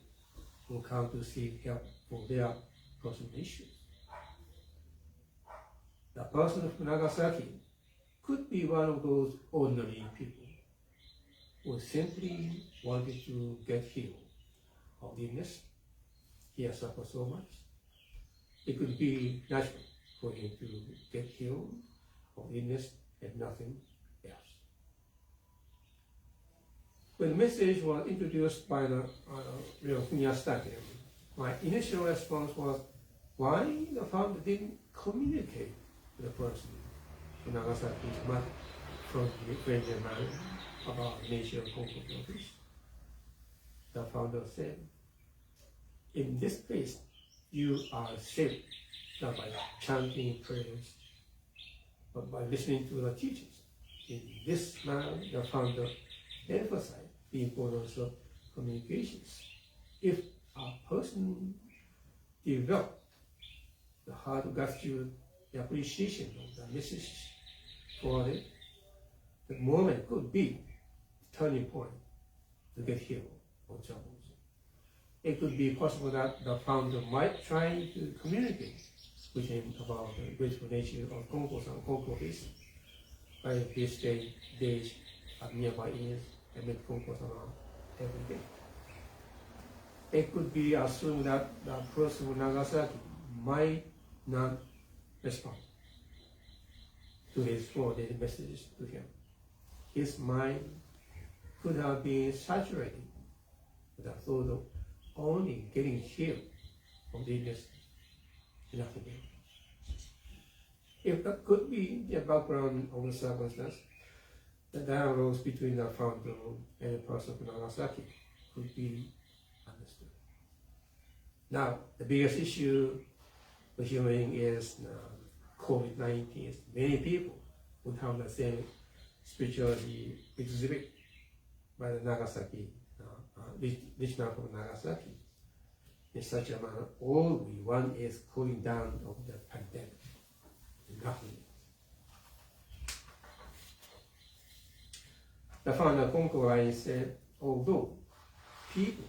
who come to seek help for their personal issues. The person of Nagasaki could be one of those ordinary people who simply wanted to get healed of illness. He has suffered so much. It could be natural for him to get healed of illness and nothing else. When the message was introduced by the Wahiawa, my initial response was, why the founder didn't communicate with the person in Nagasaki's mother from the friendly man about the nature of Konko practice? The founder said, in this place, you are saved not by chanting prayers, but by listening to the teachings. In this manner, the founder emphasized the importance of communications. If a person develops the heart of gratitude, the appreciation of the message for it, the moment could be the turning point to get healed of troubles. It could be possible that the founder might try to communicate with him about the grateful nature of Konko is by visiting days at nearby inns and meet Konko-sama every day. It could be assumed that the person of Nagasaki might not respond to his forwarded messages to him. His mind could have been saturated with the thought of only getting healed from the illness and nothing else. If that could be the background of the circumstance, the dialogues between the founder and the person of Nagasaki could be understood. Now, the biggest issue for human is COVID-19. Many people would have the same spirituality exhibit by the Nagasaki, rich man from Nagasaki. In such a manner, all we want is cooling down of the pandemic. Nothing else. The founder Konko said, although people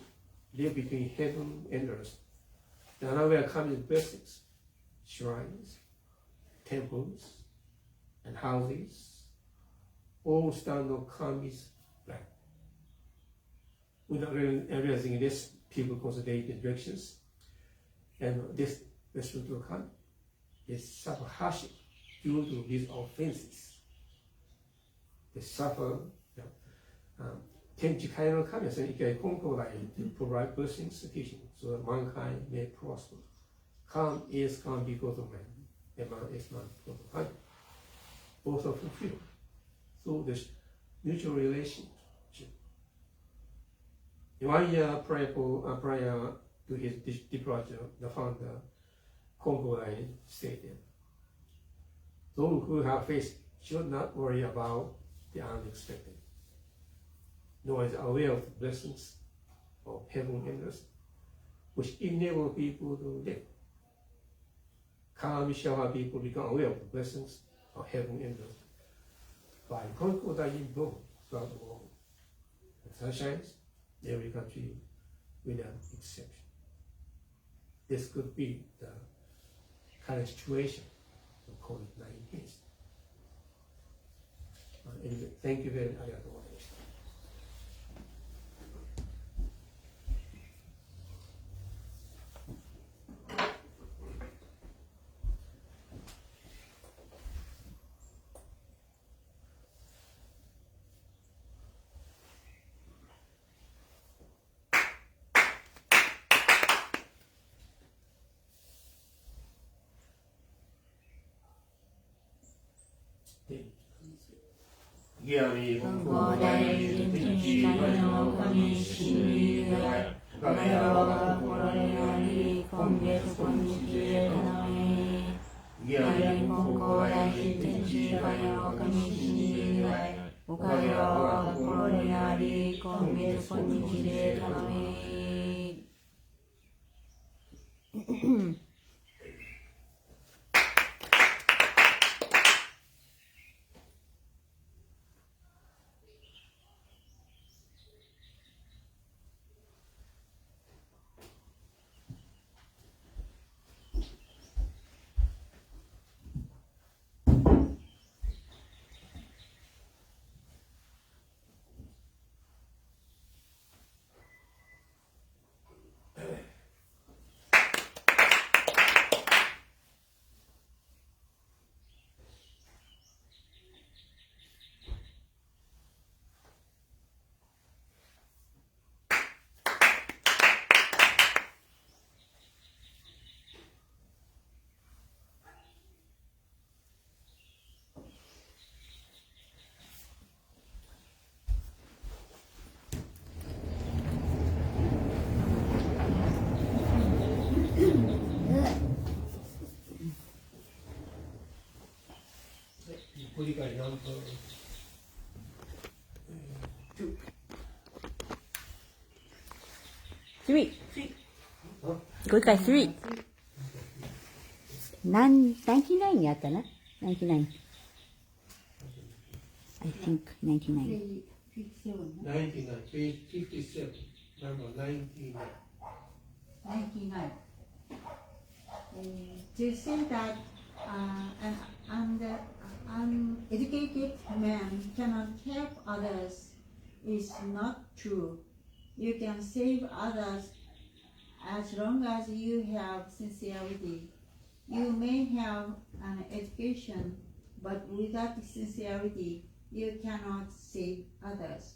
live between heaven and earth, the unaware kami blessings, shrines, temples, and houses all stand on kami's land. Without realizing this, people consolidate the directions, and this spiritual kami is suffer hardship due to these offenses. They suffer. Tenchi no kami is an Konko to provide blessings to teaching so that mankind may prosper. Kam is kam because of man, and man is man because of kami. Both are fulfilled through this mutual relationship. 1 year prior to his departure, the founder, Konko, stated, those who have faith should not worry about the unexpected, nor is aware of the blessings of heaven and earth, which enable people to live. Kami shall have people become aware of the blessings of heaven and earth by Konko Daijin Bo throughout the world. The sun shines in every country without exception. This could be the current situation of COVID-19. Anyway, thank you very much. ありがとうございました。本校大臣天下の神しみが我々は心にあり今月今日へのみ本校大臣天下の神しみが我々は心にあり今月今日へのみご理解何分3ご理解3 99にあったな99 I think 99 99, page 57, number 99. 99. To say that an uneducated man cannot help others is not true. You can save others as long as you have sincerity. You may have an education, but without sincerity, you cannot save others.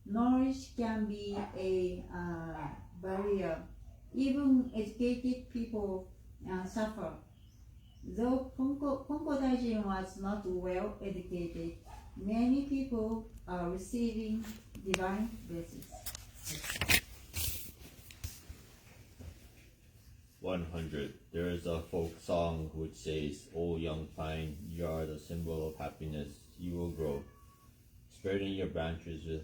Knowledge can be a barrier. Even educated people suffer. Though Konko Daijin was not well educated, many people are receiving divine blessings. 100. There is a folk song which says, "O young pine, you are the symbol of happiness. You will grow, spreading your branches with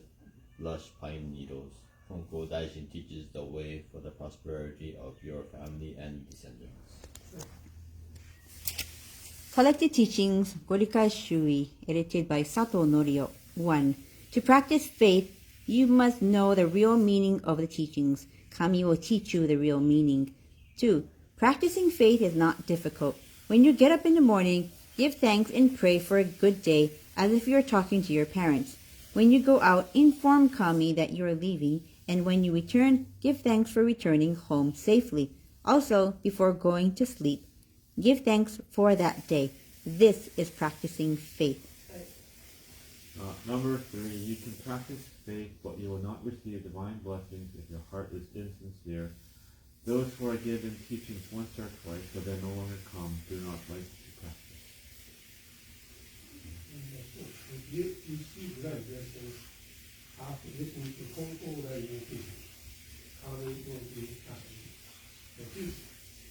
lush pine needles." Konko Daijin teaches the way for the prosperity of your family and descendants. Collected Teachings, Gorikai Shui, edited by Sato Norio. 1. To practice faith, you must know the real meaning of the teachings. Kami will teach you the real meaning. 2. Practicing faith is not difficult. When you get up in the morning, give thanks and pray for a good day as if you are talking to your parents. When you go out, inform Kami that you are leaving, and when you return, give thanks for returning home safely. Also, before going to sleep, give thanks for that day. This is practicing faith. Number 3, you can practice faith, but you will not receive divine blessings if your heart is insincere. Those who are given teachings once or twice, but they no longer come, do not like to practice. receive blood blessings after listening to Konko teaching. Kami will be happy. The peace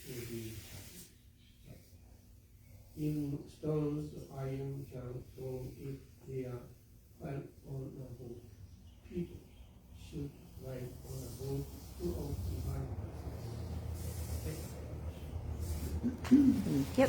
will be happy. In stones, iron can fall if they are piled on a boat. People should ride on a boat full of divine blessings. Thank you.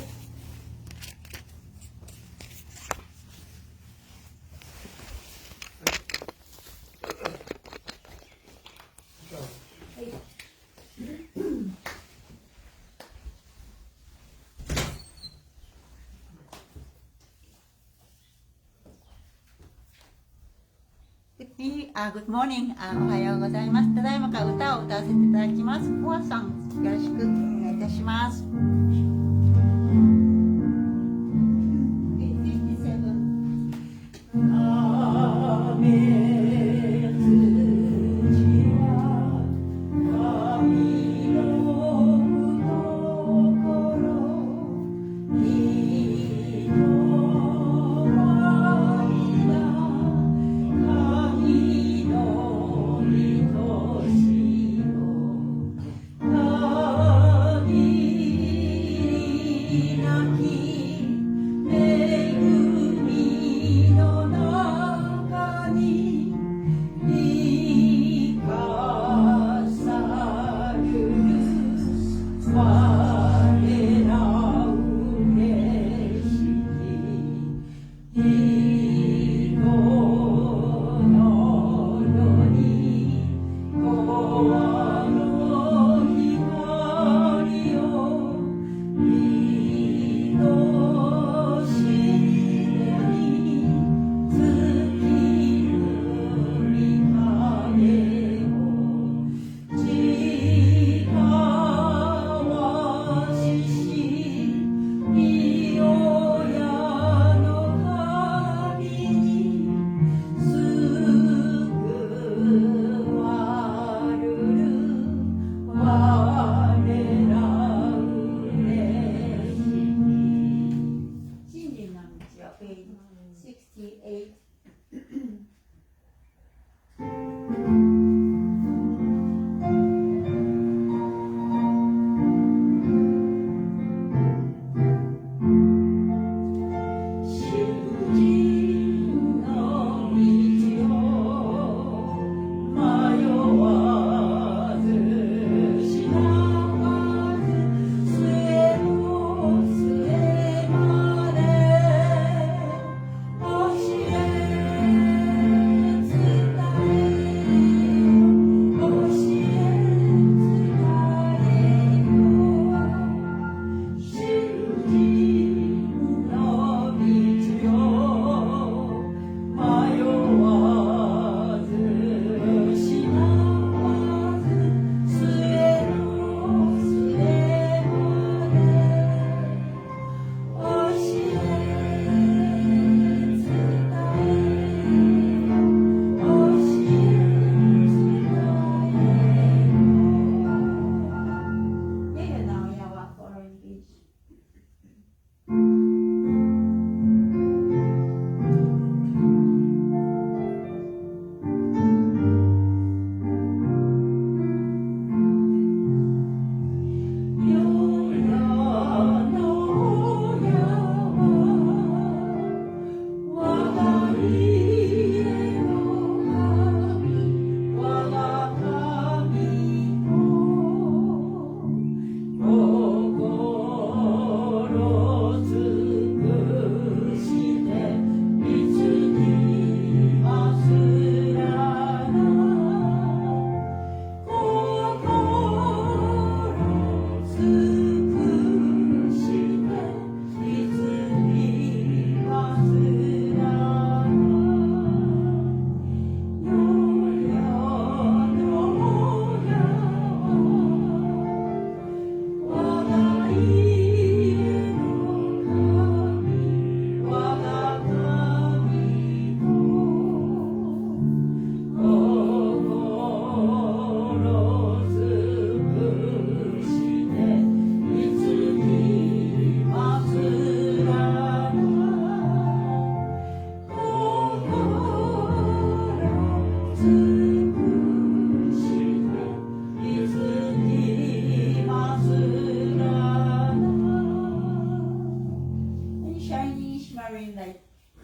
Good morning. おはようございます。ただいまから歌を歌わせていただきます。コアさん、よろしくお願いいたします。神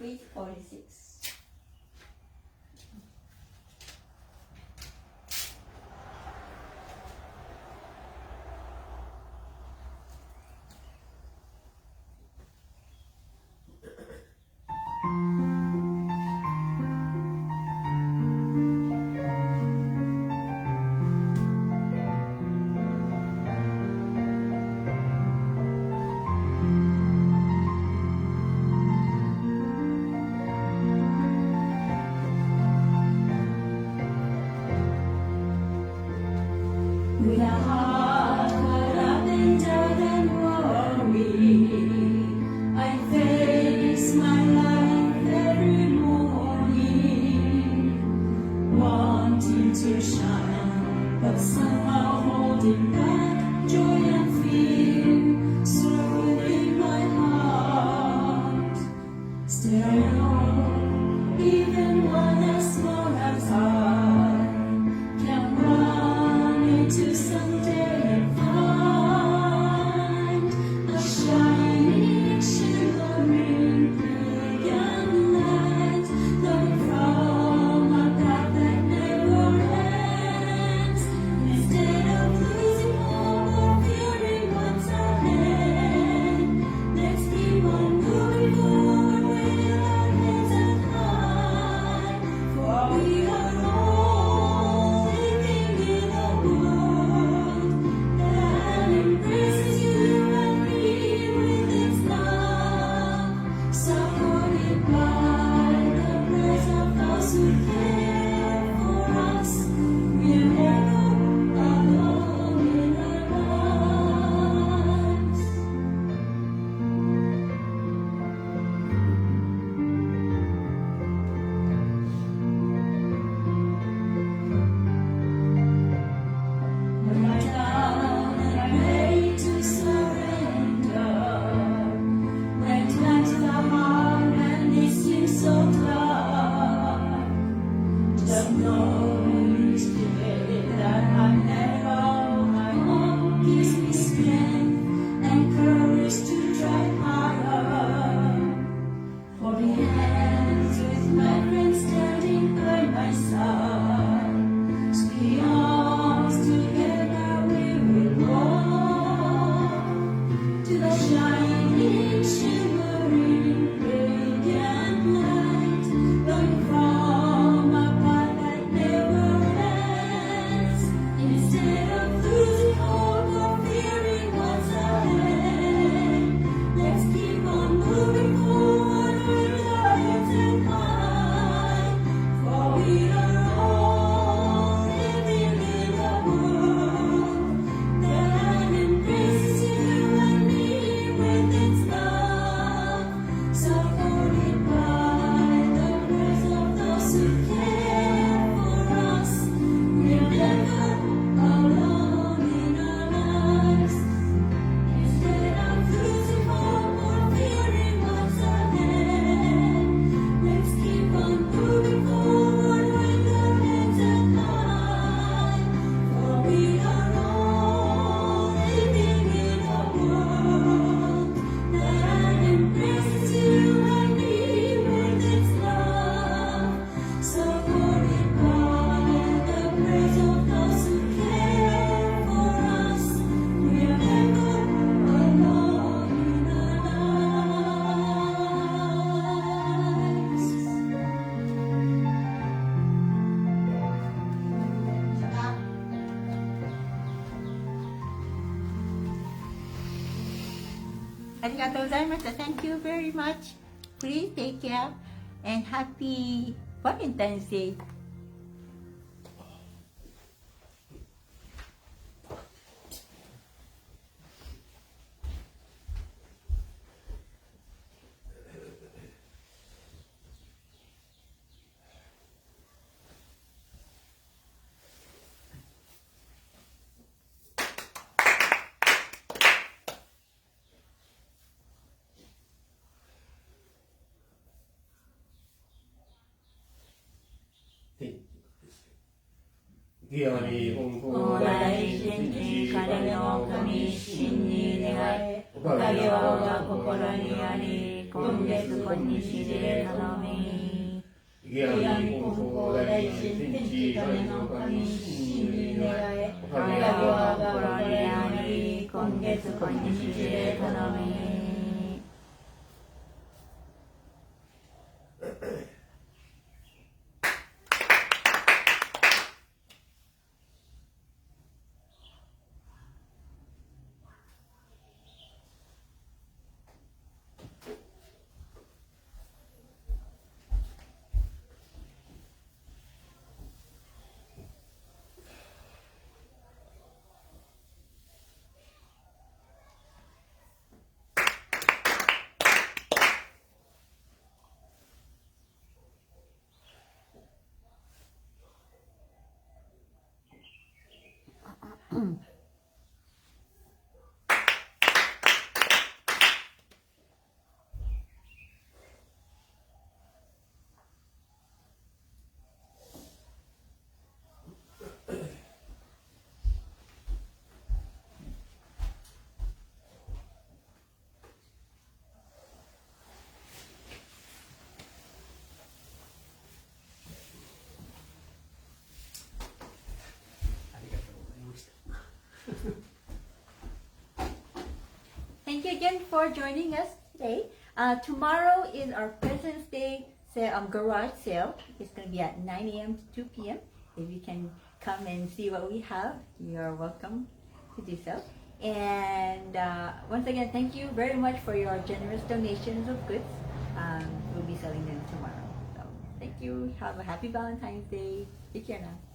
page 46. With a heart caught up in doubt and worry, I face my life every morning, wanting to shine, but somehow holding back joy and fear, sorrow in my heart. Still I know, even one as small as I can run into someday and find a shining, shimmering, brilliant light glowing from a path that never ends. Instead of losing hope or fearing what's ahead, let's keep on moving forward with our heads held high, for we are all living in a world that embraces you and me with its love, supported by the prayers of those who care for us. We're never alone in our lives. When I'm down and ready to surrender, when times are hard and they seem so dark, just know each day that I'm never on my own gives me strength and courage to try harder. Holding hands with my friends standing by my side, sweet arms together we will walk to the shining, shimmering, radiant light glowing from a path that never ends. Instead of losing hope or fearing what's ahead, let's keep on moving forward with our heads held high, for we are all living in a world that embraces you and me with its love, supported by the prayers of those who care for us. We're never alone in our lives. Instead of losing hope or fearing what's ahead, let's keep on moving forward with our heads held high, for we are all living in a world that embraces you and me with its love, supported by the prayers of those who care for us. We're never alone in our lives. Arigatou gozaimashita. Thank you very much. Please take care and happy Valentine's Day.義をに本往来天地金の神真に願い、おかげは我が心にあり、今月今日で頼み。池上金光大臣天地金の神神に願えおかげは心にあり今月今日で頼み。Thank you again for joining us today. Tomorrow is our President's Day garage sale. It's going to be at 9 a.m. to 2 p.m. If you can come and see what we have, you're welcome to do so. And once again, thank you very much for your generous donations of goods. We'll be selling them tomorrow. So thank you. Have a happy Valentine's Day. Take care now.